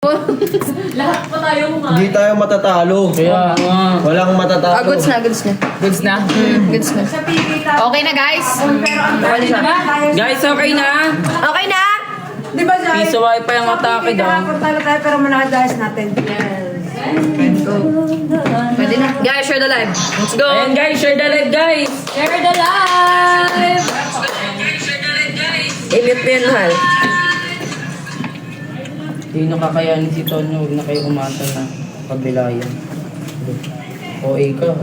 Lahat pa tayo kumain. Hindi tayo matatalo. Kaya Walang matatalo. Goods na. goods na. Goods na. Okay na, guys? Guys, okay na. Okay na? Di ba, Zay? Piso wifi ang atake daw. Portalo tayo pero manakadayas natin. Pwede na. Guys, share the live. Let's go. Ayan guys, share the live guys. Share the live! Init na yun, mahal. Hindi nakakayanin si Tonyo. Huwag na kayo umasa na pagbilayan. OA ka.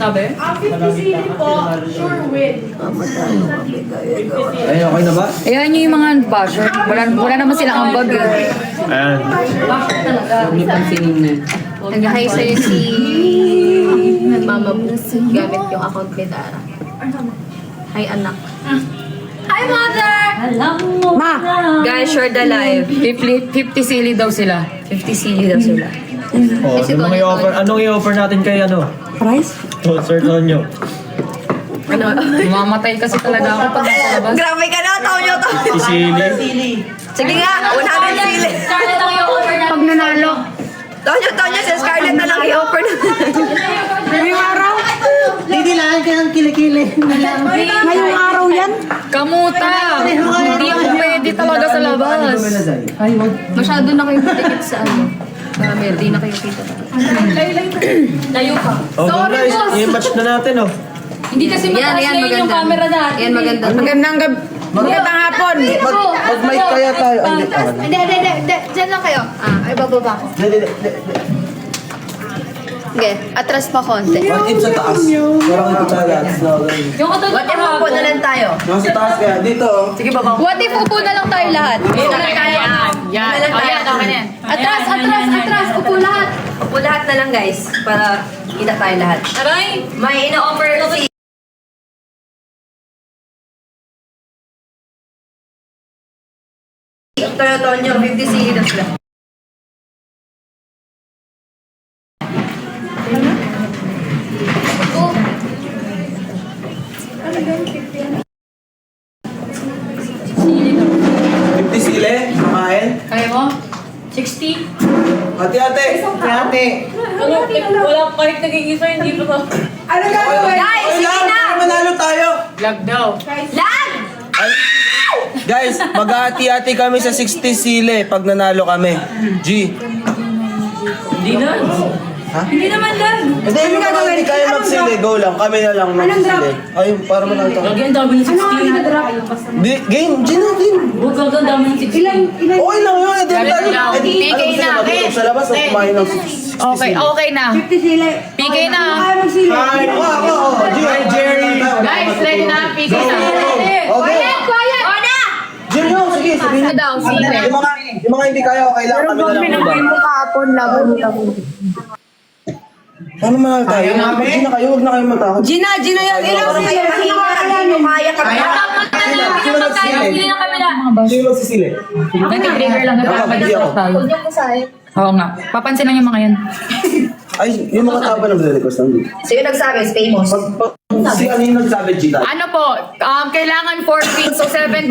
Sabi? Ayun, okay na ba? Ayan yung mga basher. Wala naman silang ambag eh. Ayan. Huwag niyo pansinin na. Nag-hi sa'yo si Mama Boo. Gamit yung account ni Dara. Hi, anak. Hi, Mother! Alam mo Ma! Guys, share the live. 50 silly daw sila. 50 CD daw sila. Oh, anong i-offer? Anong i-offer natin kay ano? Price? Oh, Sir Tonyo. Ano? Mamatay kasi talaga ako pag nasa labas. Grabe ka na, Tonyo to. Isili. Sige nga, 100 sili. Scarlett ang i-offer natin. Pag nanalo. Tonyo, si Scarlett na lang i-offer na. Ngayong araw? Didilaan ka ng kilikili. Ngayong araw yan? Kamuta! Hindi ako pwede talaga sa labas. Ay, wag. Masyado na kayo matikit sa ano. Hindi na kayo kita. Layo pa. Oh, guys, i-match na natin, oh. Hindi kasi mataas Yan, ngayon yung maganda. camera natin. Yan, maganda. Magandang hapon. Mag-mic kaya tayo. Hindi. Diyan lang kayo. Ay, bababa ko. Sige, atras pa konti. What if sa taas? Parang ito tayo. Yung katulad What if upo na lang tayo? Nasa taas kaya. Dito, oh. Sige, baba. What if upo na lang tayo lahat? Upo na lang tayo. Yan. Upo na lang tayo. Okay na yan. Atras. Upo lahat. Upo lahat na lang, guys. Para kita tayo lahat. Aray! May ina-offer si Tonyo, 50 CD na sila. $50 sile. Makain. Kaya mo? 60? Ate. Wala kahit nagigisa, hindi pa to. Ano gagawin? Guys, sige na! Manalo tayo. Vlog daw. Lag! Guys, mag-ati-ati kami sa 60 sile pag nanalo kami. G. Hindi na. Hindi naman lang. Hindi, yung mga hindi kaya magsili, go lang. Kami na lang magsili. Ayun, para manalo tayo. Lagi ang dami ng 60. Game, G na, game. Huwag ang dami ng 60. Okay lang yun. PK na. Sa labas, o kumain ng 60 Okay na. 50 sila. PK na. Kaya magsili. Hi, ako. Jerry. Guys, ready na. PK na. Okay. Quiet! Ona! Jerry, sige, sabihin Ano daw, sige. Yung mga hindi kaya, okay lang. Kami na lang iba. kahapon, laban mo. Paano manalo tayo? G na kayo, huwag na kayo matakot. Gina yan. Ilang sila? Kaya ka ba? Sino magsili? Hindi na kami na. Sino magsisili? Nag-trigger lang na para mag-distract tayo. Oo nga. Papansin lang yung mga yan. Ay, yung mga taba ng request lang dito. Sino nagsabi? Is famous. Si ano yung nagsabi, G tayo? Ano po, kailangan 4 wins. So 7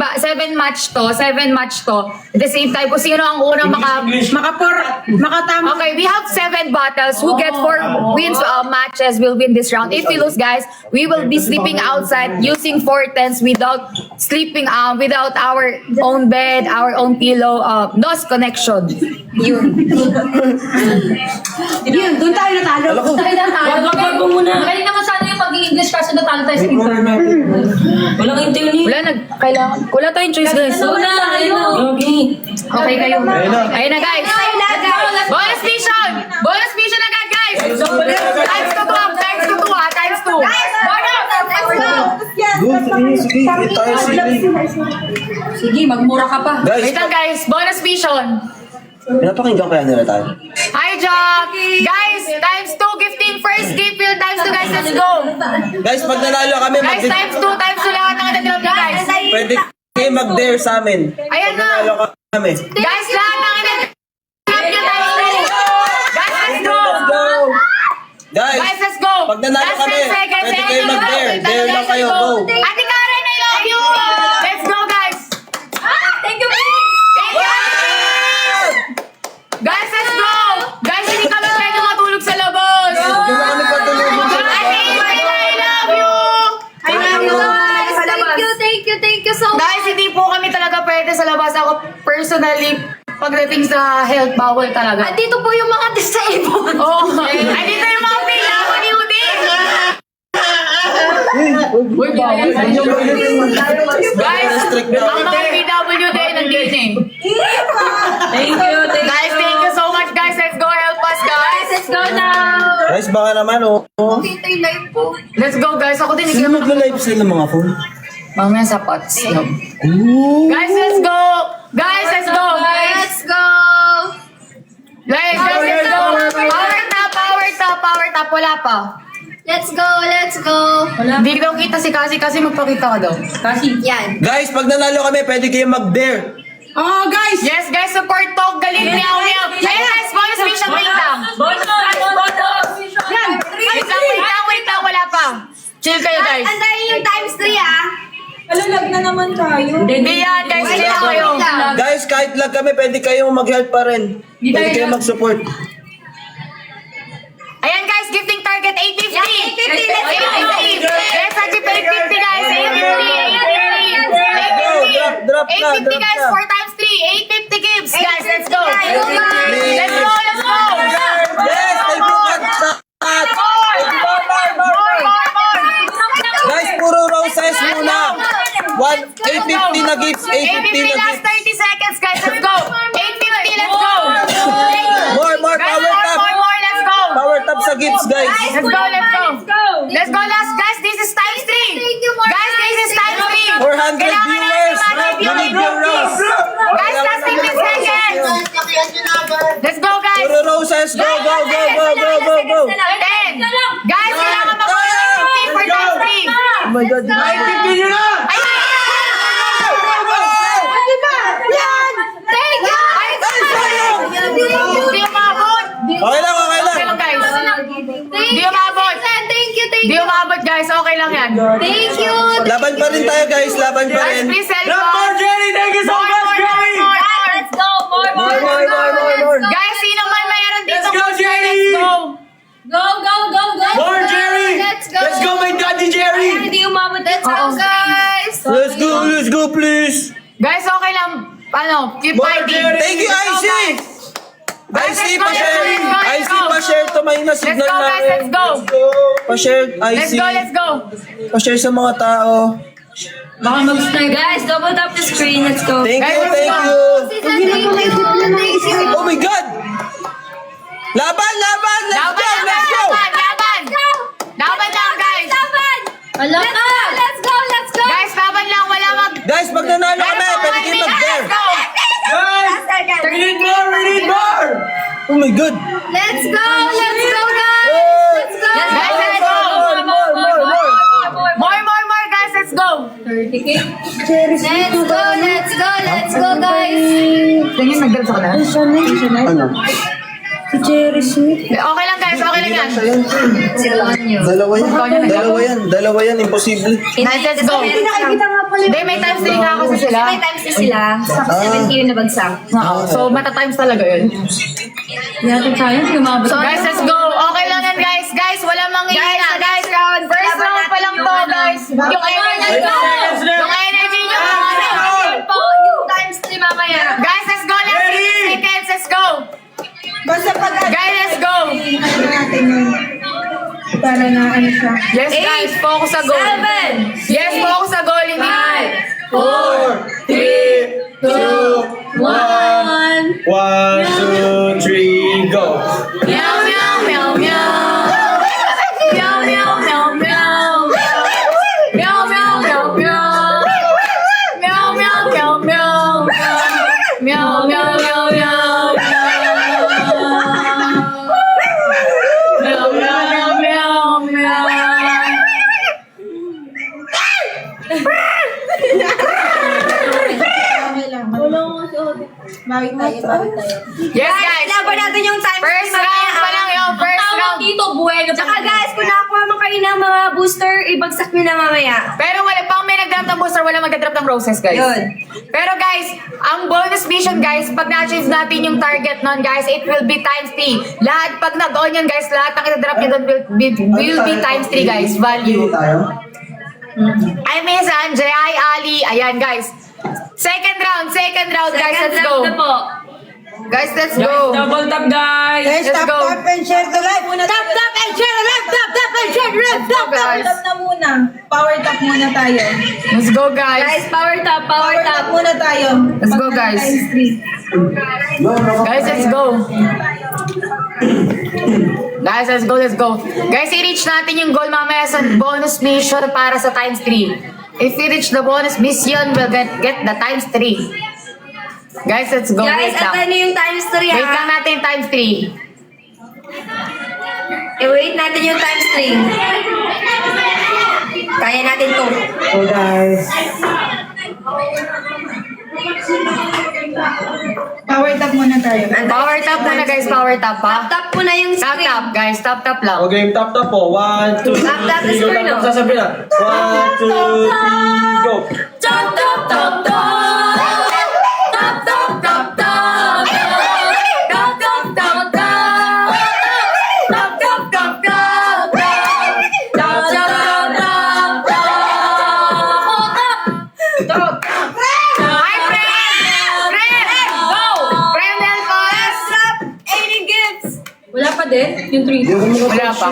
match to. At the same time, kung sino ang unang Makatama. Okay, we have 7 battles. Who gets 4 wins matches will win this round. If we lose, guys, we will be sleeping outside using 4 tents without sleeping, without our own bed, our own pillow, NOS connection. Yun. Yun, doon tayo natalo. Alam ko. Wag mo muna. Kanina ka sana yung pag-i-English kasi natalo tayo sa internet. Walang internet. Wala tayong choice, guys. Wala, ayun. Okay kayo. Ayun na. Guys. Bonus mission agad, guys. Times 2 times 2. Bonus. Good, sige, tayo sili. Sige, magmura ka pa. Guys, Wait lang, guys. Bonus mission. pinapakinggan kaya nila tayo. Hi, Jack! Guys, times 2 gifting first gift field times 2, guys. Let's go! Guys, pag nanalo kami, Guys, times 2 lahat ng nagdadalawin, guys. pwede kayo mag-dare sa amin. Ayan Pag nanalo na! kami. Guys, lahat ng nagdadalawin nyo, times 2! Guys, let's go! Let's go! Guys, Guys, let's go! pag nanalo Last kami, 10 seconds, pwede ayan kayo na, mag-dare. guys. Dare lang kayo, Let's go! Ate Karen, I love you! Let's go, guys! Thank you, Thank you! personally, pagdating sa health, bawal talaga. At dito po yung mga disabled. Oh, ay dito yung mga PWD! Uy, bawal. Guys, ang mga PWD nandito eh. Thank you. Guys, thank you so much, guys. Let's go help us, guys. Let's go now. Guys, baka naman, oh. Dito yung live po. Let's go, guys. Ako din. Sino magla-live sa'yo ng mga phone? Mamaya sa pots. Guys, let's go! Guys, let's go! Let's go! Guys, let's go! Power tap, power tap, power tap. Wala pa. Let's go! Let's go! Hindi daw kita si kasi magpakita ka daw. Kasi. Yan. Guys, pag nanalo kami, pwede kayo mag-dare. Oh, guys! Yes, guys, support talk. Galing, meow, meow. Ayun, guys, bonus mission, wait lang. Yan! Wait lang, wala pa. Chill kayo, guys. Antayin yung times 3 ah. Alalag na naman tayo. Hindi yan, guys, chill kayo. Guys, kahit lag kami, pwede kayong mag-help pa rin. Pwede kayong mag-support. Ayan, guys, gifting target 850. Yeah, 850, let's go. 850. Yes, Haji, 850, guys. 850, 850. Drop na, 850, drop guys, na. 4 times 3. 850 gives, guys. Let's go. Please. Let's go, let's go. Yes, thank you, Kat. More. Guys, puro roses muna. 850 na gifts, 850 na last gifts. 30 seconds, guys. Let's go. 850, let's go. More, Guys, power tap. more, let's go. Power tap sa gifts, guys. Let's go, let's go. Let's go, last, guys. This is times 3. Guys, this is times 3. 400 Kailangan viewers. natin You need your rose. Guys, last 15 seconds. Let's go, guys. Puro roses. Go, go, go, go, go, go, go. 10. Guys, kailangan mag-150 for times 3. Oh my God. Hindi umabot. Okay lang, okay lang. Okay lang, guys. Di umabot. Thank you. Di umabot, guys. Okay lang yan. Thank you. Laban pa rin tayo, guys. Laban pa Guys, rin. please help us. Jenny, thank you More. Let's go. More. Guys, sino man mayroon dito? Let's go, Jerry. Let's go. Go. More, Jerry. Let's go. Let's go, my daddy, Jerry. Hindi umabot. Let's go, guys. Let's go, please. Guys, okay lang. Ano, keep fighting. Thank you, IC. Guys, IC, let's go, pa-share. let's go, let's IC, go. pa-share to may Let's na-signal go, guys. namin. Let's go. Pa-share, Let's IC. go, let's go. Pa-share sa mga tao. Baka mag-start. Guys, double tap the screen. Let's go. Thank Guys, you, let's thank go. you. Thank you. Oh my God! Laban! Let's Laban, go! Laban lang, guys. Wala ka. Let's go. Guys, laban lang. Wala mag... Guys, pag nanalo kami, pwede kayo mag-dare. Let's go. Guys! We need more! Oh my God! Let's go, guys. Let's go. Guys, let's go. More, guys. Let's go. 30K. Let's go, guys. Tingin, nagdala sa kanila. Ano? Okay lang, guys. Okay lang yan. Dalawa yan, imposible. Guys, let's go. Hindi, may times 3 nga kasi sila. May times na sila. Sa 70 yung nabagsak. Oo. So, mata-times talaga yun. Yatin tayo. Umabot. So, guys, let's go. Okay lang yan, guys. Guys, wala manghihina. Guys, first round pa lang to, guys. Yung energy nyo. Yung energy nyo. Yung times 3 mamaya. Guys, let's go. Last 15 seconds. Let's go. Basta pag Guys, let's go. natin yun. Para na ano siya. Yes, guys. Focus sa goal. 7. Yes, focus sa goal. Hindi. 4, 3, 2, 1. 1, 2, 3, go! Meow, meow, meow, meow. Meow, meow, meow, meow. Meow, meow, meow, meow. Meow, meow, meow, meow. Meow, meow, meow, meow. Meow, meow, meow, meow. Bawit tayo. Yes, guys. Laban natin yung times First 3 round pa lang yun. First Tawag round. dito, buwega. Tsaka guys, kung nakakuha mo kayo ng mga booster, ibagsak nyo na mamaya. Pero wala pang may nag-drop ng booster, wala mag-drop ng roses, guys. Yun. Pero guys, ang bonus mission, guys, pag na-achieve natin yung target nun, guys, it will be times 3. Lahat, pag nag-on yun, guys, lahat ng ita-drop nyo doon will be times 3, guys. Value. I miss Andre, hi Ali. Ayan, guys. Second round, guys. Let's go. na po. Guys, let's go. Double tap, guys. Guys, Let's tap, go. tap, and share the live. Tap, tap, and share the live. Tap, tap, and share the live. Tap, tap. Guys, Tap na muna. Power tap muna tayo. let's go, guys. Guys, power tap, power Power tap. tap muna tayo. Let's go, guys. Times 3. Guys, let's go. Guys, let's go. Guys, i-reach natin yung goal mamaya sa bonus mission para sa times 3. If we reach the bonus mission, we'll get the times 3. Guys, let's go. Guys, Wait lang. at ano yung times 3 Wait lang ha? natin times 3. I-wait natin yung times 3. Kaya natin to. So guys. Power tap muna tayo. Power tap muna, guys. Power tap, ha? Tap mo na yung Tap, screen. tap, guys. Tap, tap lang. Okay, tap tap po. 1, 2, 3, Tap, tap, go. screen, Tap, no? sasabihin na. 1, 2, 3, go. Tap, tap, tap, tap. Tap, tap, tap, tap. Tap, tap, tap, tap. Tap, tap, tap, tap. Tap, tap, tap, tap. Tap. Hi, friend! Friend! Go! Friend, help us! Tap, 80 gifts. Wala pa din? Yung 3. Wala pa.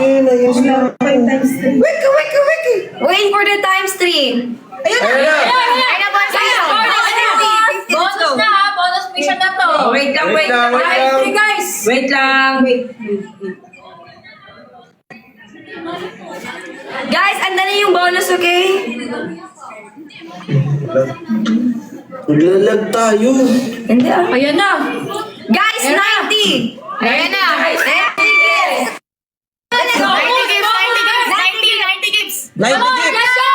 Wait for the times 3. Ayun na. Ay, na, bonus mission. Bonus na ha. Bonus mission na to. Wait lang, Wait wait lang, lang. wait Times lang. 3, guys. Wait lang. Guys, andan na yung bonus, okay? Naglalag tayo. Hindi ah. Ayan na. Guys, 90! Ayan na. 90 gifts! 90 gigs, 90 gigs. 90 gigs. Let's go.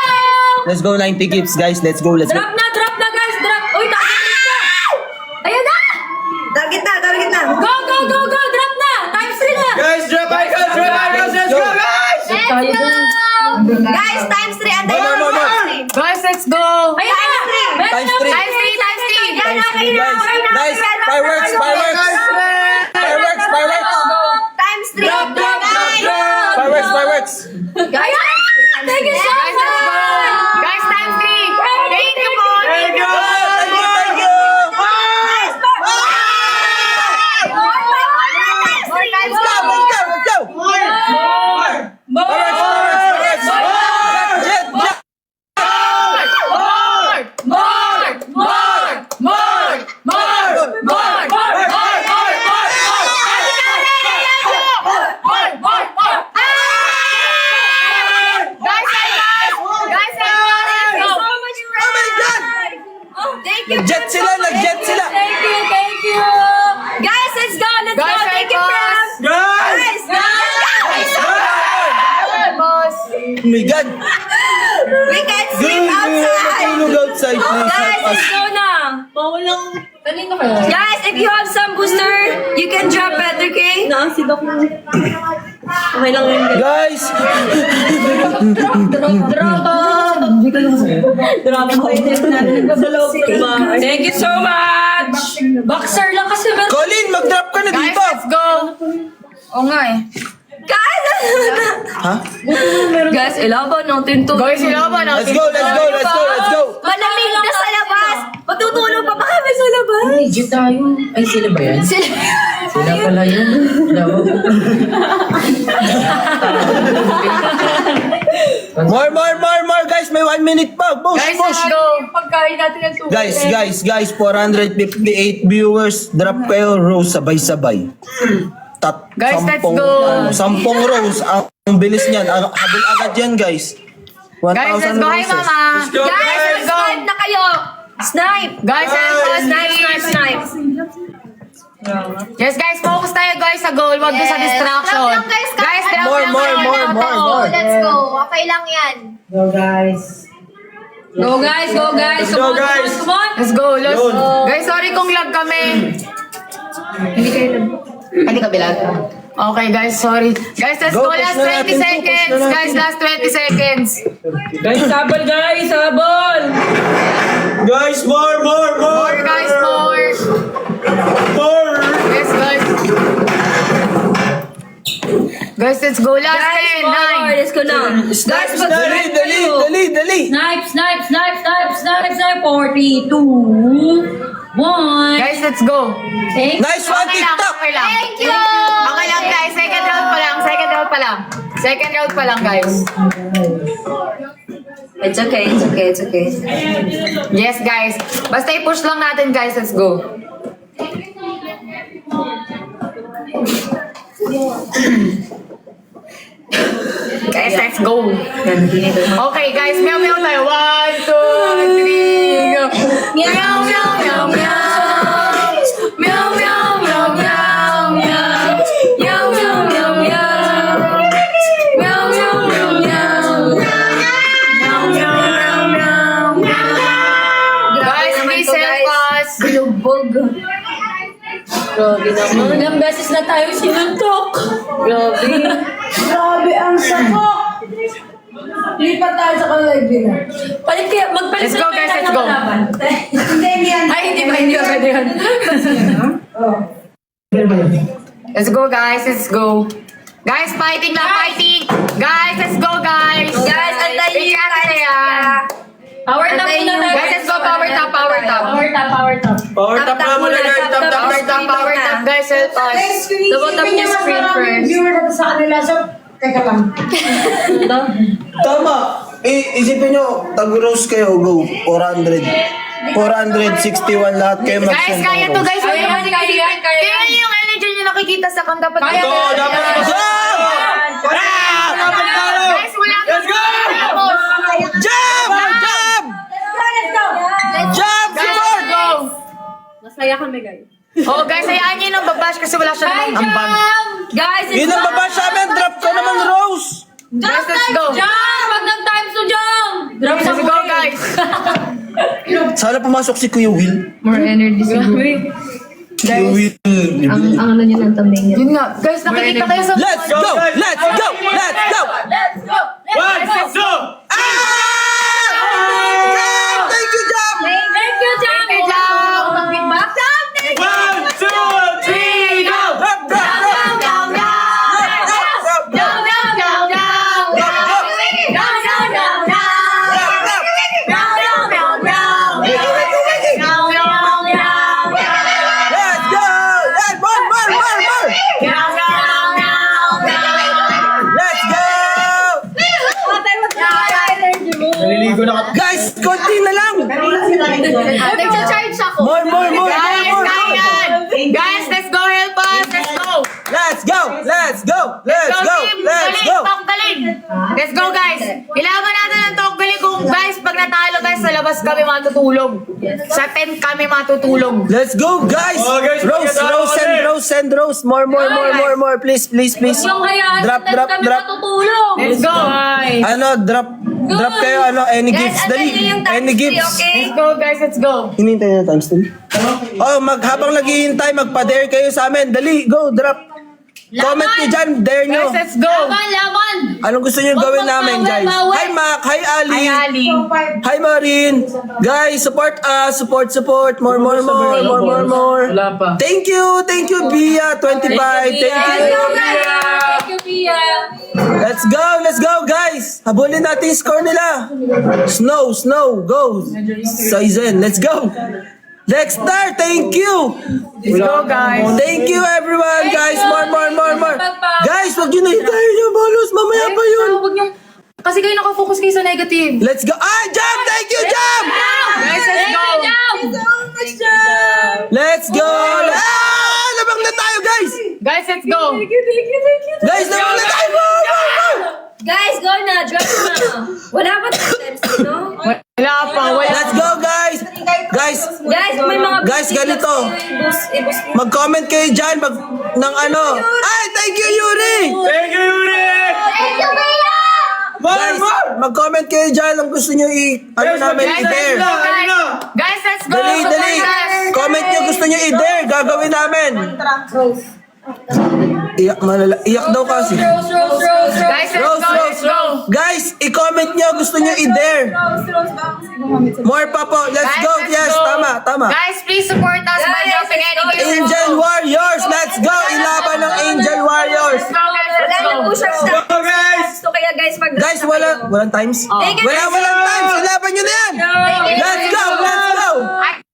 Let's go, 90 gigs, guys. Let's go, let's go. Drop na, guys. Drop. Uy, target na. Ayan na. Target na, target na! Go, go, go, go. Drop na. Times 3 na. Guys, drop icons, let's go, guys! Guys, times 3, andan More, yung more, more. times 3. Guys, let's go. Ayan na. Times 3. Times 3, times 3. Yan, okay na, Guys, okay na. guys, fireworks, fireworks. Fireworks, fireworks. Times 3. Drop, drop, Guys, Fireworks, fireworks. Guys, Thank you so Guys, let's go. much. Guys, times 3. Thank you po. Thank you, thank you. More times Let's go, let's go, let's go. Fireworks, fireworks, fireworks. Jet, jet. Nag-jet sila, nag-jet sila. Thank you. Guys, let's go, let's go. Guys, Thank you, help Frank. us. Guys! Guys, Boss. Oh my God! we can sleep outside. Matulog outside, please. Guys, Help us. let's go na. Kanino kayo? Guys, if you have some booster, you can drop it, okay? Okay lang yun. Guys! Thank you so much. Boxer lang kasi meron. Colin, mag-drop ka na Guys, dito! let's go. Oo nga eh. Guys, Ha? guys, ilaban natin to. Guys, sila ba natin? Let's go, let's go, let's go, let's go! Malamig na sa labas. Matutulog pa ba kami sa labas? Legit tayo. Ay, sila ba yan? Sila pala yun. More, guys! May 1 minute pa! Push, Guys, push! let's go. Pagkain natin ng tubig. Guys, 458 viewers. Drop kayo, Rose, sabay-sabay. Guys, let's Sampung- go. 10 Rose. Ang bilis niyan. Habol agad yan, guys. 1,000 Guys, let's go. Hi, roses. mama. go, Guys, let's go. snipe na kayo. Snipe. Guys, let's go. Snipe, snipe, snipe. Yes, guys, focus tayo, guys, sa goal. Wag doon sa distraction. Drop lang, guys. Guys, drop More, lang more, kayo. more, Totoo. more, more. Let's go. Okay lang yan. Go guys. Go guys, go guys. Let's go, guys. Come on. Let's go, let's Yun. go. Guys, sorry kung lag kami. Hindi ka bilag. Okay, guys, sorry. Guys, let's Go, go. push Last na 20 natin to, push seconds. na natin. Guys, last 20 seconds. Guys, sabol guys, sabol. Guys, more! More, guys, more. More! Yes, guys. Guys, let's go. Last Guys, 10, forward. 9, Guys, ko na. Snipes, dali, dali, dali, dali. Snipe, snipe, snipe, snipe, snipe, snipe. 4, 3, 2, 1. Guys, let's go. Thank Nice one, Okay lang, TikTok. okay lang. Thank you! Okay lang guys, second round pa lang, second round pa lang. Second round pa lang guys. It's okay, it's okay, it's okay. Yes guys, basta i-push lang natin guys, let's go. Guys, let's go. Okay guys, meow meow tayo. 1, 2, 3, go. Meow meow meow meow. Meow meow meow meow meow. Meow meow meow meow. Meow meow meow meow. Meow meow meow meow. Guys, please help us. Bilubog. Grabe naman. Ilang beses na tayo sinuntok. Grabe. Grabe ang sakok! Lipat tayo sa kalay din. Palit kaya, magpalit Let's go, na guys, tayo let's ng go. kalaban. Hindi yan. Ay, hindi ba pwede yun? Let's go guys, let's go. Guys, fighting lang, fighting! Guys, let's go guys! Guys, antayin Wait, niyo ate guys. yan. Power tap muna tayo. Guys, let's go, power tap, power tap. Power tap, power tap. Power tap Tap, na muna tap, guys. tap, Tap, tap, tap. Power tap, power tap, guys, help us. Double tap niya screen first. Viewer natin sa kanila. So, teka lang. Tama. Isipin nyo, tag-roast kayo, go. 400. 461 lahat kayo Guys, mag-send kaya ng to roast. guys. Kaya yan, kaya yan, kaya Kaya yan. yung energy nyo nakikita sa kang dapat. Kaya Ito, yan. dapat jump! Dapat talo! Guys, wala Let's go! Jump! Jump! Jump! Guys, Support! let's go. Masaya kami, guys. Oh guys, hayaan nyo nang babash kasi wala siya namang ambang. Guys, it's Yun ang baba sa amin, drop ka naman, Rose! Guys, let's go. Jump! Pag nag-times to jump! Drop sa Let's go guys. Sana pumasok si Kuya Will. More energy siguro. Kuya Will. Ang ano niya ng thumbnail niya. Yun nga, guys, nakikita kayo sa... Let's go! Let's go! Let's go! Let's go! One, two, ah! Jump! Thank you, Jump! Thank you, Jam! Thank you, Jam! Mag-feedback? One, two, three, go! Drop, drop, drop! Drop, drop, drop, drop! Let's go! Let's more! Let's go! Naliligo na ka. Guys, konti na lang! Nagsa-charge ako. More! Guys, kaya! Guys, let's go, help us! Let's go! Let's go! Let's go! Let's go! team! Let's Galing, go! Talk galing! Let's go, guys! Ilaban natin ang talk galing kung guys, pag natalo guys, sa labas kami matutulog. Sa tent kami matutulog. Let's go, guys! Rose! More! Please! Yung hayaan, Drop, natin drop, kami drop. matutulog. Let's go! Ano, drop kayo, any gifts, dali. Any gifts. Let's go, guys, let's go! Hinintay na times 2. Oh, habang naghihintay, magpa-dare kayo sa amin. Dali, go, drop. Comment nyo dyan, dare nyo. Guys, let's go! Laban! Anong gusto nyo gawin namin, guys? Bawal. Hi, Mac. Hi, Ali. Hi, Ali! Hi, Marin. Guys, support us. Support. More. Wala pa. Thank you, Bia. 25. Thank you. Thank you, Pia! Let's go, guys. Habulin natin yung score nila. Snow, go. Saizen, let's go. Dexter, thank you. Let's go, guys! Thank you, everyone, guys. More. Guys, wag yun na hintayin yung bonus. Mamaya pa yun. Huwag niyong... Kasi kayo nakafocus kayo sa negative. Let's go. Jam! Thank you, Jam! Guys, let's go! Let's go. Labang na tayo, guys. Guys, let's go! Guys, labang na tayo. More. Guys, go na! Drop na! Wala ba times, no? Wala pa, wala. Let's go, guys. Guys, May mga... Guys, ganito. I-boost. mag-comment kayo dyan ng ano. Ay, thank you, Yuri. Thank you, Mia! Guys, mag-comment kayo dyan kung gusto nyo namin Guys, let's i-dare. go, guys! Guys, let's go! Dali. Support us. Comment nyo gusto nyo i-dare. Gagawin namin. Iyak daw kasi. Guys, let's go, let's go! Guys, i-comment nyo gusto nyo i-dare. More pa po. Let's Guys, go. let's Yes, go. tama. Guys, please support us by dropping any gift. Angel Warriors. Let's go. Ilaban ng Angel Warriors. Let's go, guys, let's Wala go! na push-ups na. So kaya guys, Walang times? Walang times! Ilaban nyo na yan! Let's go! Let's go!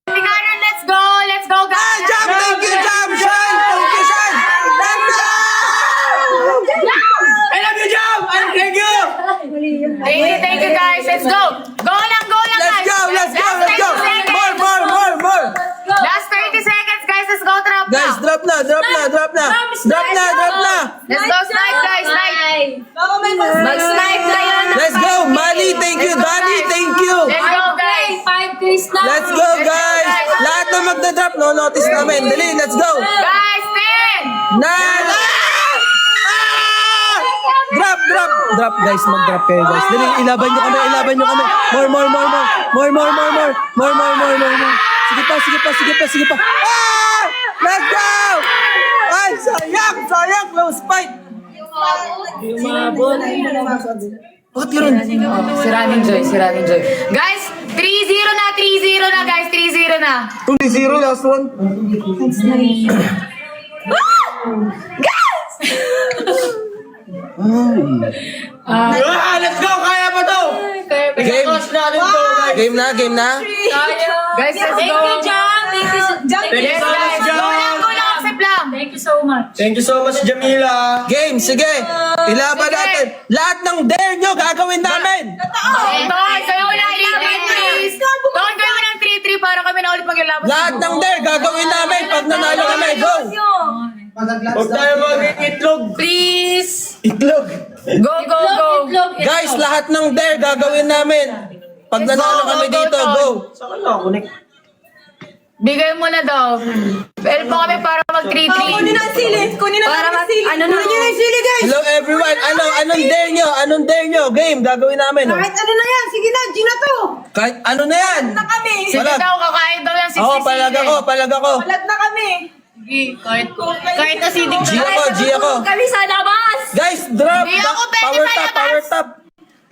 Tingnan, let's go! Let's go, Ah, guys! Jam! Thank you, Jam! Shine! Thank you, Shine! Let's go! I love you, Jam! Thank you! Thank you, guys. Let's go! Go lang, Let's guys! go! Let's go! Last Let's go! 30 seconds. More! Last 30 seconds, guys. Let's go, drop Guys, now. drop na! Drop na! Drop na! Drop na! Drop na! Let's go, snipe, guys. Snipe. Mag-snipe kayo na. Let's go! Mali, thank you! Danny, thank you! Let's go, guys. 5K na. Let's go, guys! Lahat na magda-drop, no? Notice namin. Dali, let's go! Guys, 10. Nine! Drop, drop! Drop, guys. Mag-drop kayo, guys. Dali, ilaban nyo kami, ilaban nyo kami. More. Sige pa. Ah! Let's go! Ay, sayang! Close fight! Bakit yun? Si Running Joy. Guys, 3-0 na, guys. 3-0 na. 2-0, last one. Let's go! Kaya pa to! Game. Crush natin to, guys. Game na? Guys, let's Thank go. you, Jam. Thank you, Jam. Thank you Yes, so much, guys. Jam. Go lang, accept lang. Thank you so much. Thank you so much, Jamila. Game, sige. Ilaban Sige. natin. Lahat ng dare nyo, gagawin namin. Don, kayo mo ng 3-3, please. Don, kayo mo ng 3-3 para kami na ulit maglaban. Lahat ng dare, gagawin namin. Pag nanalo kami, go. Huwag tayo maging itlog. Please. Itlog. Go. Guys, lahat ng dare, gagawin namin. Pag nanalo kami dito, go. Saan ka connect? Bigay mo na daw. Help mo kami para mag 3-3. Kunin ang sili. Para mag, ano na. Hello everyone. Anong dare nyo? Game, gagawin namin. Kahit ano na yan. Sige na, Gina to. Kahit ano na yan. Na kami. Sige Palag. daw, kakain daw yung 60 Oo, palag ako. Palag na kami. Kahit na sidik G ako. Kami sa labas. Guys, drop. Di ako pwede Power sa top, labas. power top.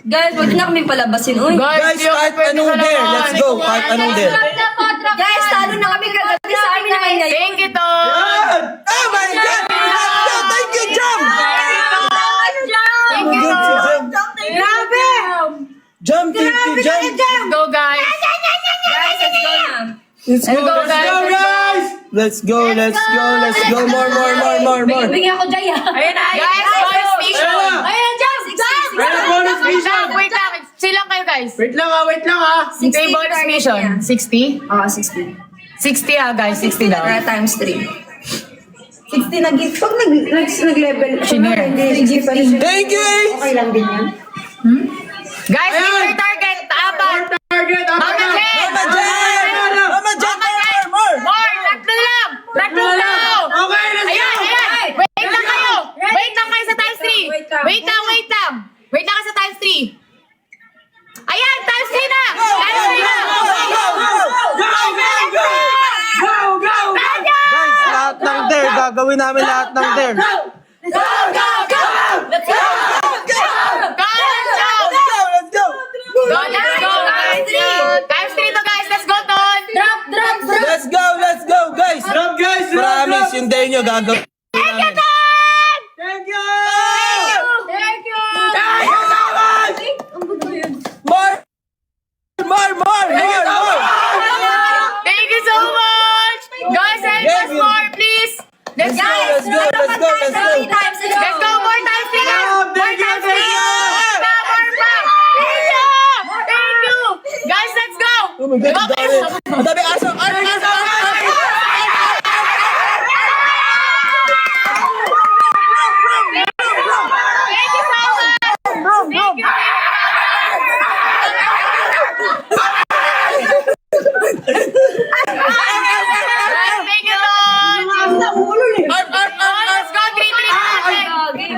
Guys, wag na kami palabasin. Uy. Guys, di ako kahit pwede anong sa dare, labas. let's go. Kahit anong dare. Guys, talo na kami kagabi sa amin naman ngayon. Thank you, to. Oh my God! Let's go! Thank you, Jam! Thank you, Good si to. Jam. Grabe. Jam, thank you, Jam. Let's go, guys. Guys, let's go na. Let's go, Let's go, guys. Let's go, guys! Let's go. More. Bigyan ako, Jaya. Ayun na, guys. Bonus mission. Ayun na. Ayan, Jam. Ayun na, bonus mission. Wait lang. Silang kayo, guys. Wait lang ah. Ito yung bonus mission. 60? Oo, 60. 60 guys. 60 daw. Para times 3. 60 nag-gift. Pag nag-level, Senior. hindi gift pa rin. Thank you, Ace. Okay lang din yan. Guys, give your target. Apat. Target! Mama Jen. Mama Jen, more. More. Tatlo lang. Okay, let's go! Ayan. Wait lang kayo. Wait lang kayo sa times 3. Wait lang. Wait lang kayo sa times 3. Ayan, times 3 na. Times 3 na. Go! Guys, lahat ng dare, gagawin namin lahat ng dare. Let's go. Let's go. Let's go, guys. Times 3 to, guys. Let's go, Ton. Let's go, guys. Drop, guys! Promise, yung dare nyo gagawin namin. Thank you! Thank you. More. Thank you so much. Guys, help us more, please. Let's go. Let's go. Times, Let's go. More times 3, guys. More Thank you, times 3. thank you. More pa. Thank you. Guys, let's go. Oh my God, ang dami aso. Thank you so much. Thank you. Guys, thank you, Don. Let's go. 3-3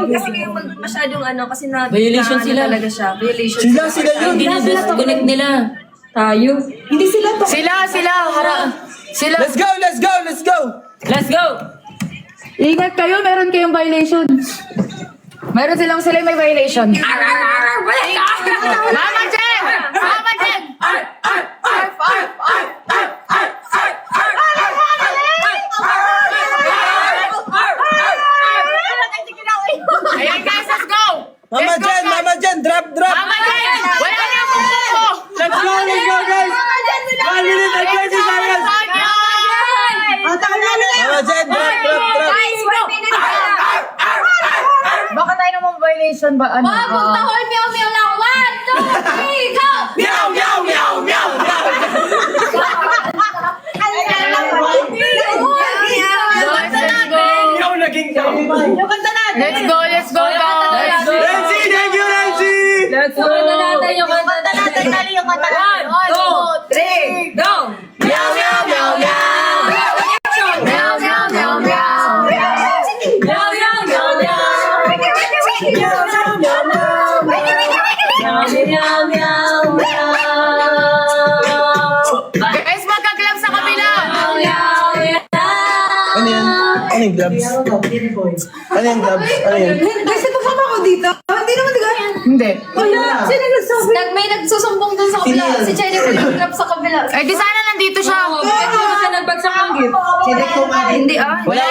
Kasi kayo masyadong kasi na Violation sila. talaga siya. Violation Sila yun. Dinadisconnect nila. tayo. Hindi sila to. Sila. Sila. Let's go. Let's go! Ingat kayo, meron kayong violation. Meron sila may violation. Mama Jen! Ayan guys, let's go! Mama Jen, drop. Mama Jen! saan ba? Ano? Wag, magtahol, meow, meow lang. 1, 2, 3, go! Meow, meow, meow, meow, meow. Guys, let's go. Meow, naging meow. Yung kanta natin. Let's go, guys. Nancy, thank you, Nancy. Let's go. Yung kanta natin. Dali yung kanta natin. 1, 2, 3, go! Meow, meow, meow, meow. Meow, meow, meow, meow. Meow, meow, meow, meow. Meow, meow, meow. Guys, magka-club sa kabila. Ano yan? Ano yung gloves? Ano yung gloves? Ano yan? Guys, ito kasama ko dito. Hindi naman diga. Hindi. Sino nagsabi? May nagsusumbong dun sa kabila. Si Jenny ko yung grab sa kabila. Eh, di sana nandito siya. Kasi nagbagsak ng gift. Hindi ah. Wala.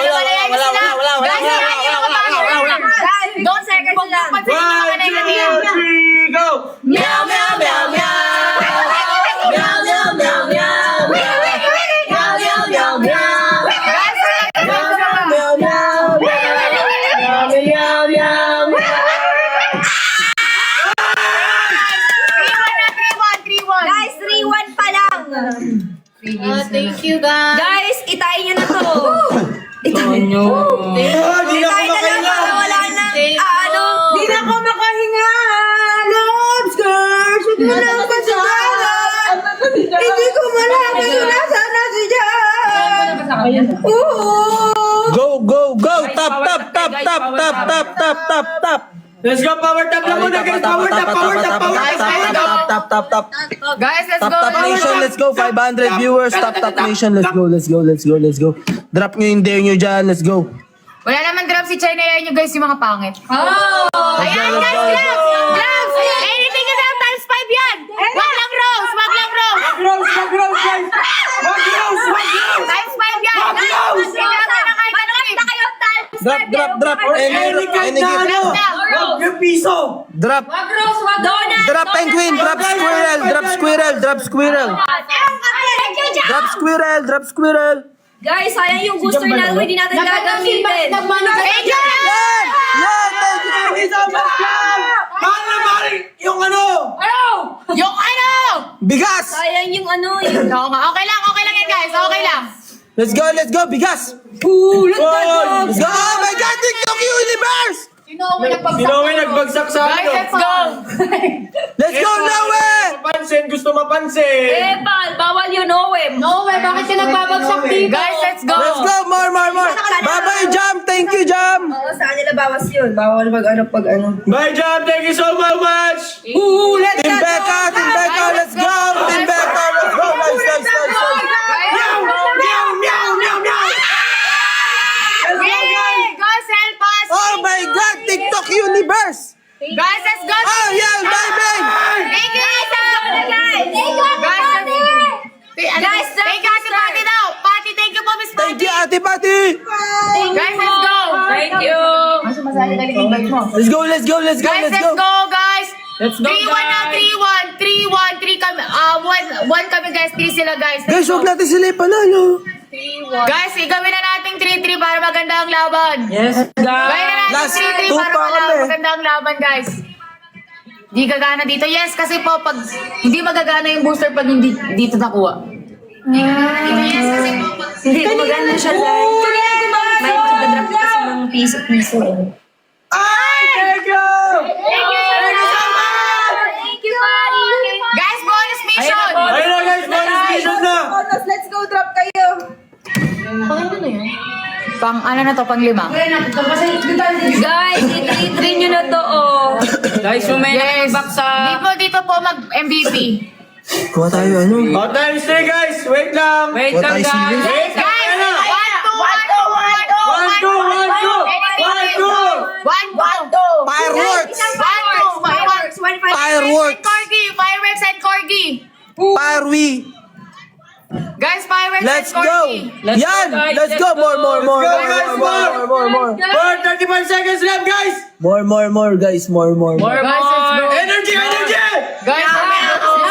Guys, don't second sila. Pansin nyo naman na yung 1, 2, 3, go. Meow, meow, meow, meow. Meow, meow, meow, meow. Meow, meow, meow, meow. Guys, Meow, meow. Meow, meow, meow. 3-1. Guys, 3-1 pa lang. Thank you, guys. Guys, itain nyo na to. Di na ako makahinga. Wala na. Ano? Di na ako makahinga. Loves, girls. Ito lang ka sa dagat. Hindi ko malaman kung nasaan na si Jan. Go. Tap. Let's go, power tap lang muna, guys. Power tap. Tap. Guys, let's go. Tap Nation, let's go. 500 viewers. Tap Nation, let's go. Drop nyo yung dare nyo dyan, let's go. Wala naman drop si China yan yung guys, yung mga pangit. Ayan Let's guys, go. gloves! Anything is out, times 5 yan! Wag lang rose! Wag rose, guys. Wag rose. Times 5 yan! Wag rose. Drop. Any kind Any na gift. ano. Wag yung piso. Drop. Drop penguin, drop squirrel. Guys, sayang yung booster na hindi natin gagamitin. Yan! Thank you. Isa mas yan. Mahal yung ano. Yung ano! Bigas! Sayang yung ano, yung... Oo nga, okay lang yan guys, okay lang. Let's go, bigas! Oy. Let's go! Oh my God, TikTok Universe! Sino may nagbagsak sa Guys, akin? let's go! Let's go, Noe! Gusto mapansin. Bawal yun, Owen. Bakit ka nagbabagsak dito? Guys, let's go! Let's go, more! Bye-bye, Jam! Thank you, Jam! Oo, sa kanila bawas yun. Bawal pag ano. Bye, Jam. Thank you so much. Team Becca, let's go! Team Becca, let's go! Nice. Meow, meow, meow, meow, meow. Guys, help us! Oh my God, TikTok Universe! Guys, let's go! Oh, yeah, bye! Thank you, guys! Thank you, Ate Patty daw! Patty, thank you po, Miss Thank Patty! you, Ate Pati! Guys, let's go! Thank you! Let's go! Guys, let's go, guys! Let's go, 3-1 na, 3-1 kami. 1 kami, guys. 3 sila, guys. Guys, huwag natin sila ipanalo. Guys, igawin na natin 3-3 para maganda ang laban. Yes, Gawin na natin Last 3-3 two para pa kami. maganda ang laban, guys. Di gagana dito. Yes, kasi po, pag hindi magagana yung booster pag hindi dito nakuha. Yes, kasi po, pag Hindi ko maganda siya lang. May magdadrop kasi ng piso-piso. Thank you. Guys, bonus mission! Ayun na, guys. Bonus mission na. Let's go, drop kayo. Pang ano na to, pang 5. Guys, i-train nyo na to, oh. Guys, Yes. Dito po mag-MVP. Kuha tayo, ano? Oh, times 3, guys. Wait lang. Kuha tayo silver. Wait, Guys, 1, 2, 1, 2. Fireworks! Fireworks and corgi. Firewi! Guys, fireworks Let's and go! corgi. Yan! Let's go! More! For 35 seconds left, guys. More, guys. More. Guys, let's go. Energy. Guys, let's go.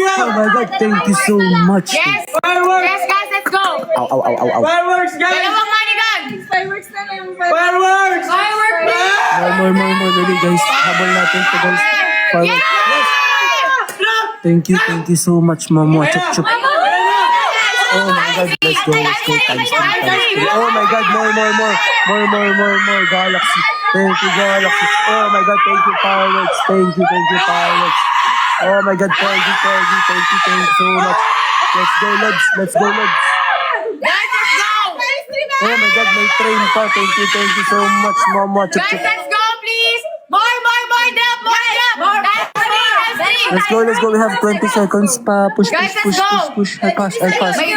Oh my God, God, thank you so much. Yes! Yes, guys, let's go! Ow, ow, ow, ow, ow. Fireworks, guys! Dalawang money gun! Fireworks na lang. Fireworks! More. Dali, guys. Habol natin to, guys. Fireworks. Yes! Thank you so much, Mama. Chup, chup. Oh my God, let's go. Times 3. Oh my God, more. Galaxy. Thank you, Galaxy. Oh my God, thank you, fireworks. Thank you, fireworks. Oh my God, thank you so much. Let's go, Lods. Guys, let's go! Oh my God, may train pa. Thank you so much, Mama. Chup, Guys, chup. let's go, please! More! Drop! Let's go. We have 20 seconds pa. Push. Guys, let's go. I pass. May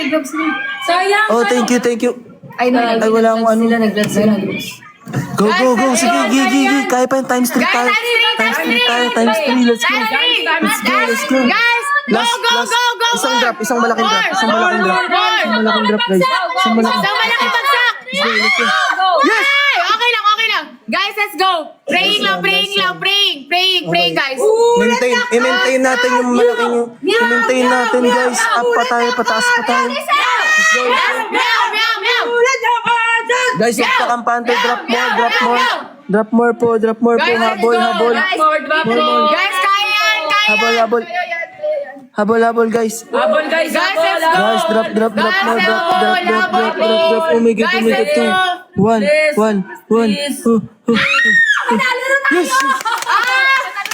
gloves na. Sayang! Oh, thank you. Ay, wala akong ano. Sila nag-gloves sila. Go. Sige, gigi. Kaya pa yung times 3 tayo. Times 3. Let's go. Guys, go! Isang malaking drop. Isang malaking drop, guys. Isang malaking bagsak! Let's go. Yes! Okay lang. Guys, let's go. Praying, guys. I-maintain natin yung malaking yung. I-maintain natin, guys. Up pa tayo, pataas pa tayo. Let's go. Meow. Guys, yung pakampante, drop more po. Guys, let's go. Habol. Guys, kaya. Habol, guys. Guys, let's go. Guys, drop more. Drop. Oh my God. One. Yes!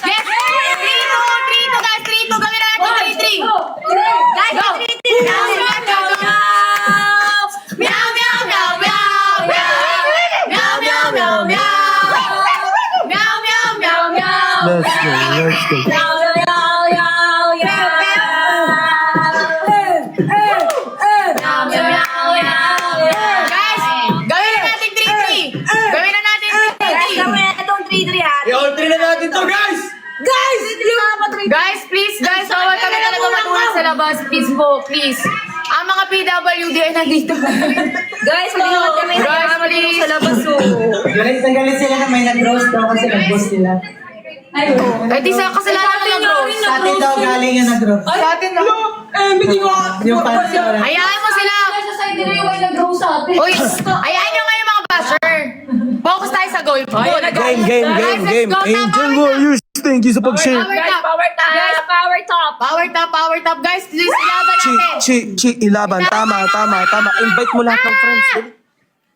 Yes! 3-2, guys! 3-2! Gawin na natin 3-3! Guys, go! Let's go. Guys, gawin na natin 3-3! Gawin na natin 3-3! I-all 3 na natin to, guys! Guys, please, guys, bawal kami talaga matulog sa labas. Please. Ang mga PWD ay nandito. Guys, hindi naman kami Guys, please. sa labas. Galit sila na may nag-roast daw kasi nag-boss nila. Eh, di sa kasalanan ko lang, bro. Sa atin daw galing yung nag-roast. Sa atin na. Yung fans na wala. Hayaan mo sila. Uy, hayaan nyo ngayon mga basher. Focus tayo sa goal. Game. Angel Warriors, thank you sa pag-share. Power top. Guys, please, ilaban natin. Chi, ilaban. Tama. Invite mo lahat ng friends.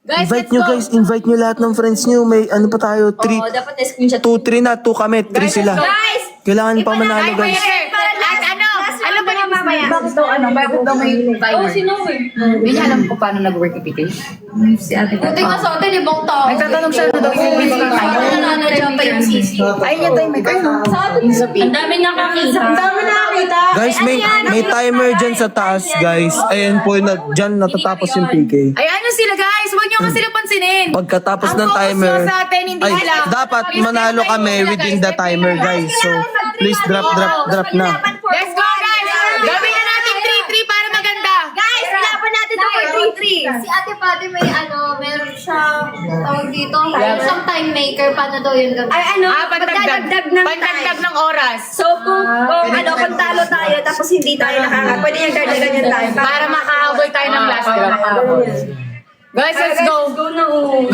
Guys, Invite let's nyo, go. invite nyo lahat ng friends nyo. May ano pa tayo, 3, Dapat na-screenshot. 2, 3 na, 2 kami, 3 sila. Guys, Kailangan pa manalo, guys. Ano ba yung mamaya? Bakit daw may timer? Hindi niya alam ko paano nag-work ipigay. Si ate. Buti nga sa atin, ibang tao. Nagtatanong siya na daw yung Ayun yung timer. Ang dami nakakita. Guys, may timer dyan sa taas, guys. Ayan po, dyan natatapos yung PK. Ay, ano sila guys? Huwag niyo kasi sila pansinin. Pagkatapos Ang ng focus timer, nyo sa atin, hindi ay, sila. dapat Please manalo stay kami muna, within guys. the timer, guys. So, please drop na. Let's go guys! Gawin na natin 3-3 para maganda. Guys, laban natin ito for 3-3. Si Ate Pati may meron siyang tawag dito. Isang time maker. Paano daw yun gawin? Ay, Pagdagdag ng oras. So, kung talo tayo, tapos hindi tayo pwede niyang dagdagan yung time. Para makahabol tayo ng last drop. Guys, let's go.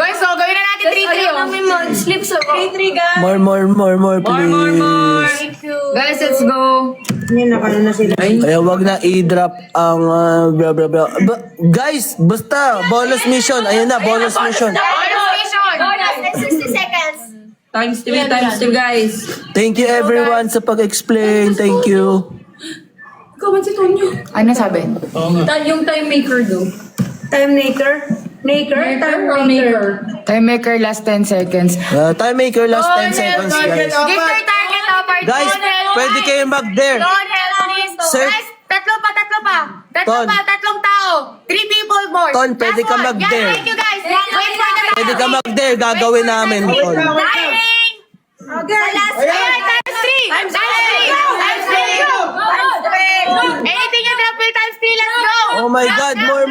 Guys, so gawin na natin 3-3. Slip so 3-3 guys. More, please. Guys, let's go. Kaya wag na i-drop ang blah blah blah. Guys, basta bonus mission. Ayun na, bonus mission. Bonus mission. 60 seconds. Times 2, guys. Thank you everyone sa pag-explain. Thank you. Ano sabi? Yung time maker do. Time maker? Time maker last 10 seconds. Time maker last 10 seconds, guys. Give your target part. Guys, pwede kayo mag-dare. Don't help please. Sir. Guys, tatlo pa. Ton. Tatlong tao. 3 people more. Ton, pwede Last ka one. mag-dare. Yeah, thank you guys. Wait for the last. Pwede ka mag-dare. Gagawin namin, Ton. Timing. Okay. Last Ayan, times 3. Times 3. Anything you drop will times 3. Let's go. Oh my God, more.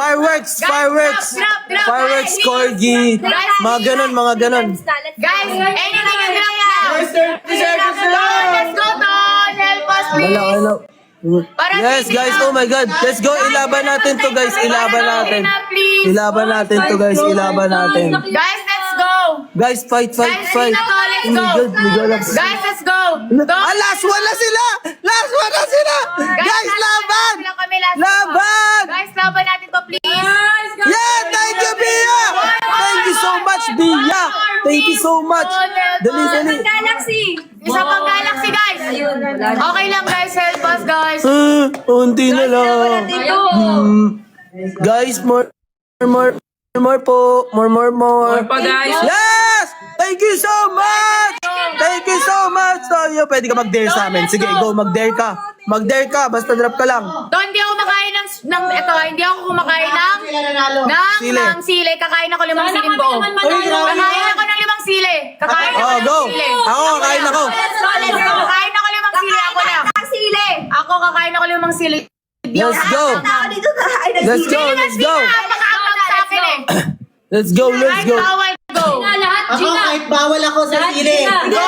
Fireworks, corgi. Mga ganon. Guys, anything you drop. Guys, 30 seconds na lang. Let's go, Ton! Help us, please! Wala. Parang Yes, hindi guys. na. Oh my God. Let's go. Ilaban natin to, guys. Ilaban natin. Please. Ilaban natin to, guys. Ilaban natin. Guys, let's go! Guys, fight. Guys, hindi na to. Let's Oh my go! God. Guys, Guys, let's go! last one na sila! Last one na sila! Guys, laban! Laban! Guys, laban natin to, please! Yeah! Thank you, Bia! Thank you so much, Bia! Thank you so much! Dali. Galaxy! Isa pang Galaxy, guys! Okay lang, guys. Help us, guys. Unti na lang. Guys, more po. More pa, guys. Yes! Thank you so much! Thank you so much! Toyo, pwede ka mag-dare sa amin. Sige, go, mag-dare ka. Mag-dare ka, basta drop ka lang. Don, hindi ako kumakain hindi ako kumakain Sili. ng sili. Kakain ako 5 siling buo. Kakain ako ng 5 sili. Kakain ako Oh, ng go! 5 sili. Ako, kain ako. Kakain ako 5 sili. Ako lang. Ako kakain ako 5 sili. Let's go! Let's go, let's go! Napaka-abang sa akin eh. Let's go, let's Kahit go! bawal, go. Ako kahit bawal ako sa sili. Lahat na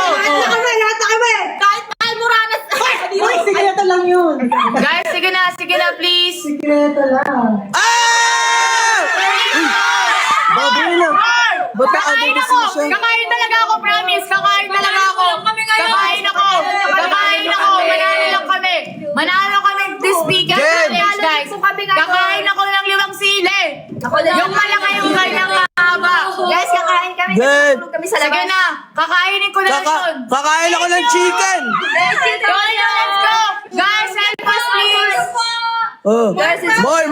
kami! Kahit mahal mo ranas. Uy, sikreto lang yun. Guys, sige na, please. Sikreto lang. Ah! Baboy na. Ba't ka Kakain agad ako! kasi siya? Kakain talaga ako, promise! Kakain talaga ako! Kakain ako! Manalo lang kami! Manalo kami this weekend Jen! challenge, guys! Kakain ako ng 5 sili! Yung malaki yung kanyang mahaba! Guys, kakain kami. Good. Tulog kami sa Sige labas. na! Kakainin ko na yun! Kakain ako ng chicken! Let's go! Guys, help us please! Oh. More!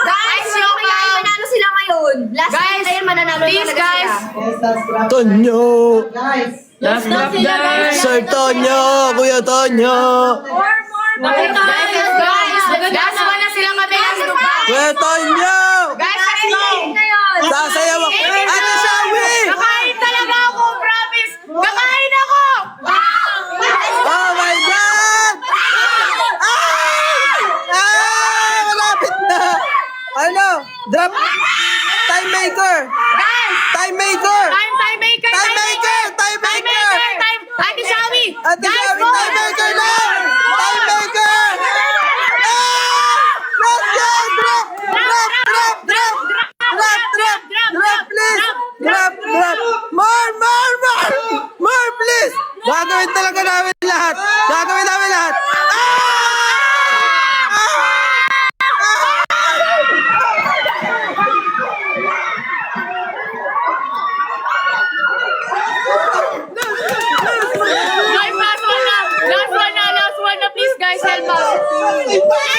Guys, yung Mananalo sila ngayon. Last Guys, time na yun, mananalo please, talaga guys. sila. Yes, that's right. Tonyo! Guys. Sir Tonyo! Kuya Tonyo! Guys, last one na sila kami. Kuya Tonyo! Guys, let's go! Sasayaw ako! Ate Shawi! Kakain talaga ako, promise! Kakain ako! Oh my God! Malapit na! Ano? Drop! Time maker! Guys! Time maker! Time maker! Ate Shawi! Ate Guys, Shawi, go! time maker na! Time maker! Let's go! Drop! Please! Drop! More, please! Gagawin talaga namin lahat! Guys, last one na, please guys, help us.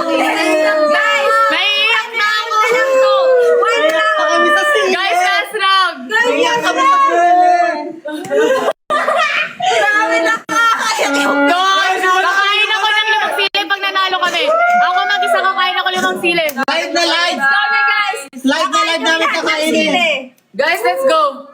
Guys, naiiyak na ako. Guys, last round. Guys, kakain ako ng 5 sili pag nanalo kami. Ako mag-isa kakain ako 5 sili. Live na live. Live na live namin kakainin. Guys, let's go.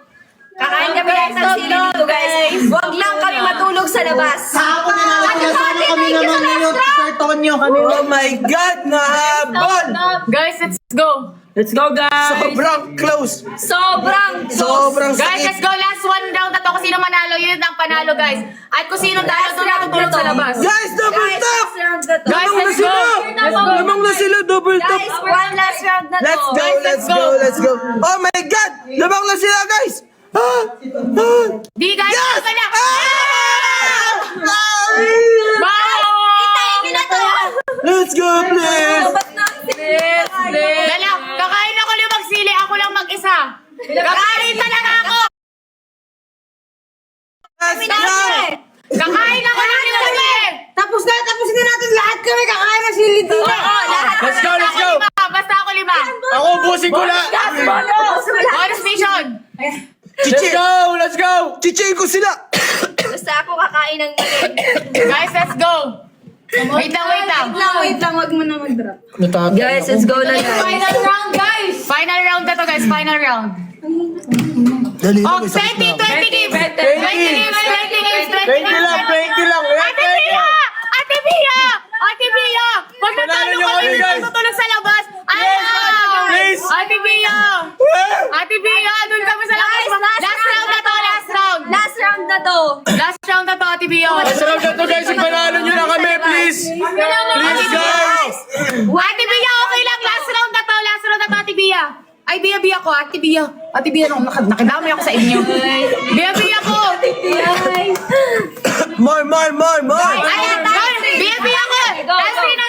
Kakain kami ng isang sili dito, guys. Huwag lang kami matulog sa labas. Kahapon na namin kasama kami naman ngayon. Sir Tonyo kami. Oh my God! Nahabol! Guys, let's go. Let's go, guys! Sobrang close! Sobrang Sobrang Guys, sakit! let's go. Last one round na to. Kung sino manalo, yun ang panalo, guys. At kung sino talo, doon natutulog sa labas. Guys, double tap! Guys, let's go. Lamang na sila, double tap! Guys, one last round na to. Let's go, Guys, let's let's go, go. let's go! Oh my God! Lamang na sila, guys! Di, guys. Yes! Ano na? Bye! Let's go, please! Dala, kakain ako 5 sili. Ako lang mag-isa. Kakain talaga ako. Let's go! Kakain ako ng 5 sili. Tapos na natin lahat kami kakain ng sili dito. Let's go, let's go! Basta ako 5. Ako, busin ko na! Bonus mission. Let's go, let's go! Chichain ko sila! Basta ako kakain ng mali. Guys, let's go. Wait lang. Wait lang, wag mo na mag-drop. Guys, let's go na guys. Final round, guys! Final round na to guys, final round. Dali Oh, lang, 20 games! 20 games! 20 games! 20 lang, 20 lang. Ate Bia! Ate Bia! Ate Bia! Pag natalo Panalo niyo kami, kami, hindi guys. tutulog sa labas. Please. Ate Bia! Ate Bia, dun kami sa labas. Last round na to, last round. Last round na to. Last round na to, Ate Bia. Masarap na to guys, ipanalo nyo na kami, please. Please guys. Ate Bia, okay lang. Last round na to, Ate Bia. Ay, Bia ko, Ate Bia. Ate Bia, nakadami ako sa inyo. Bia ko. More. Ay, Bia ko. Times 3 na.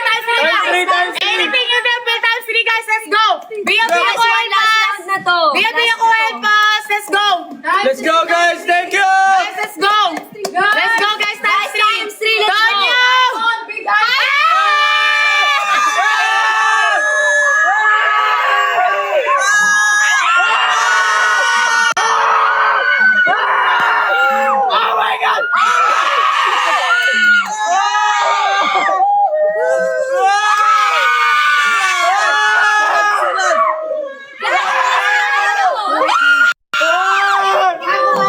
Anything you feel, times 3 guys, let's go. Bia ko, help us. Na to. Bia ko, help us. Let's go. Let's go guys, thank you. Guys, let's go. Let's go, guys, times 3. Times 3, let's go. Tonyo!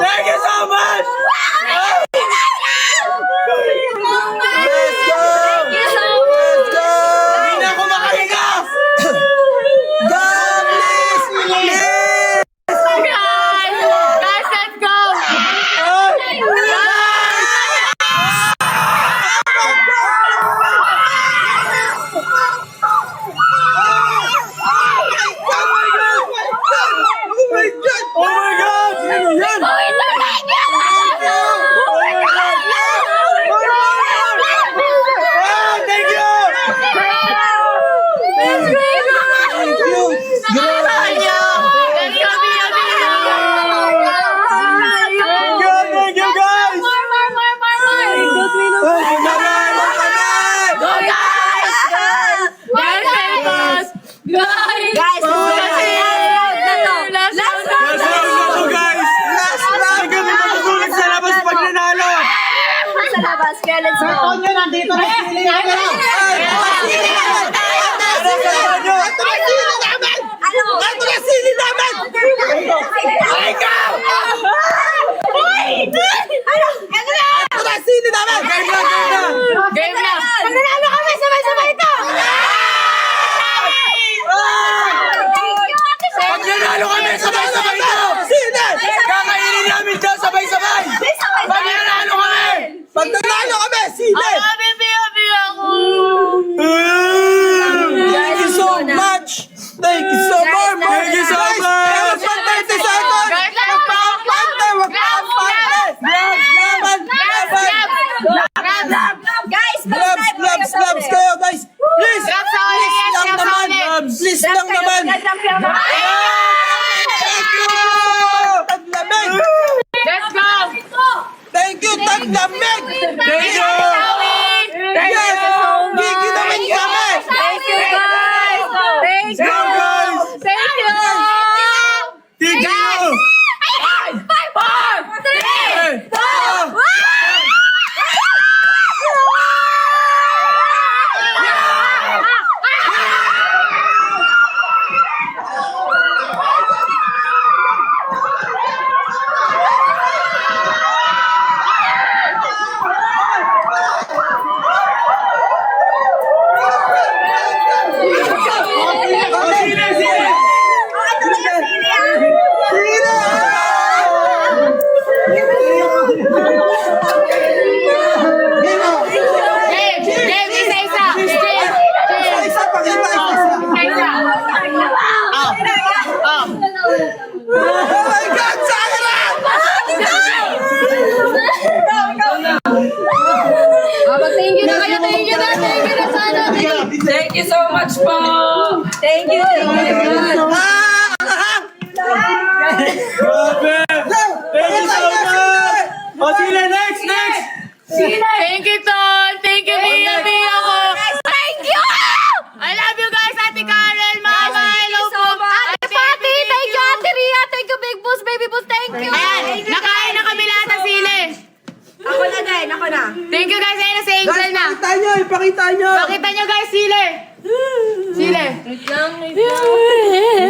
Thank you so much. Hindi na ako makahinga. Guys, let's go. Oh my God! Sino yan? Ah, thank you! Thank you guys! Guys, last round na to. Last round na to guys! Hindi kami matutulog sa labas pag nanalo! Sa labas, kaya let's go. Tonyo, nandito na sili namin. Ano? Ito na sili namin! Ikaw! Ano? Ano na? Ito na sili namin! Game na. Mananalo kami, sabay-sabay ito. Pag nanalo kami, sabay-sabay ito! Sili! Kakainin namin dyan, sabay-sabay! Pag nanalo kami! Pag nanalo kami, sili! Thank you so much! Thank you so much. Thank you so much! Meron pa 30 seconds! Guys, Magpapante! Magpapante! Guys, Gloves kayo guys! Please! Gloves sa ulit, yes, Lang gloves sa naman! ulit. Please lang naman! Thank you! Taglamig! let's go. Thank you, Taglamig! Thank you! Yes! Giginawin kami! Thank you, guys. Thank Go guys! Thank you. Thank you! 5, 4, 3, 2, Okay,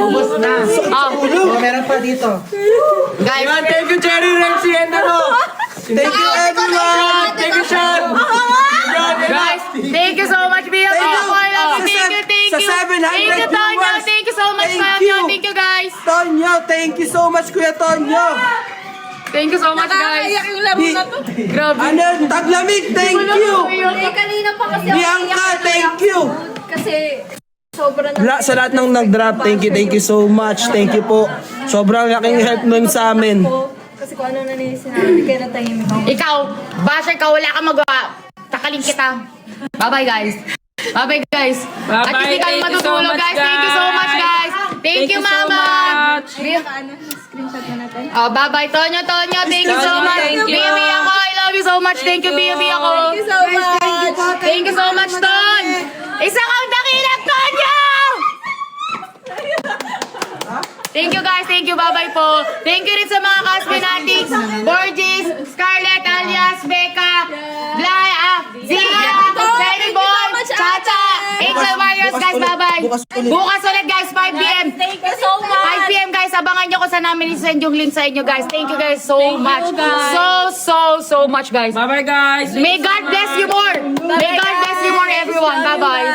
Ubus na. Meron pa dito. Guys, Yan, thank you, Cherry Renzi, and ano. Thank you, everyone. Thank you, Sean. guys, thank you so much, Bia. Thank you. I love you. Sa Thank you. 700 Thank you, Tonyo. viewers. Thank you so much, Thank Tonyo. you. Thank you, guys. Tonyo, thank you so much, Kuya Tonyo. Thank you so much, guys. yung laro na to. Grabe. Ano, Taglamig, thank you. Kanina pa kasi Bianca, thank you. Kasi sobrang Sa lahat ng nag-drop, thank you so much. Thank you po. Sobrang laking help nun sa amin. Kasi kung ano na sinabi, kaya natahimik ako. Ikaw, basher ka, wala kang magawa. Takaling kita. Bye-bye, guys. Bye-bye, guys. At Bye-bye. hindi kami Thank you so matutulog, much, guys. Thank you so much, guys. Thank you, you so Mama. much. Oh, bye-bye, Tonyo. Thank you so Tonyo, much. thank you. Baby ako, I love you so much. Thank you, baby ako. Thank you so much. Thank you so much, Ton. Isang ang dakilang, Tonyo! Thank you, guys. Thank you. Bye-bye po. Thank you rin sa mga cosmetics. Borges, Scarlett, alias, Becca, Blay, Zia, Benny Boy, Chacha, Angel Warriors, guys. Bye-bye. Bukas ulit, guys. 5 p.m. Thank you so much. 5 p.m. guys, abangan nyo kung saan namin isend yung link sa inyo, guys. Thank you, guys, so much. So much, guys. Bye-bye, guys. May God bless you more. May God bless you more, everyone. Bye-bye.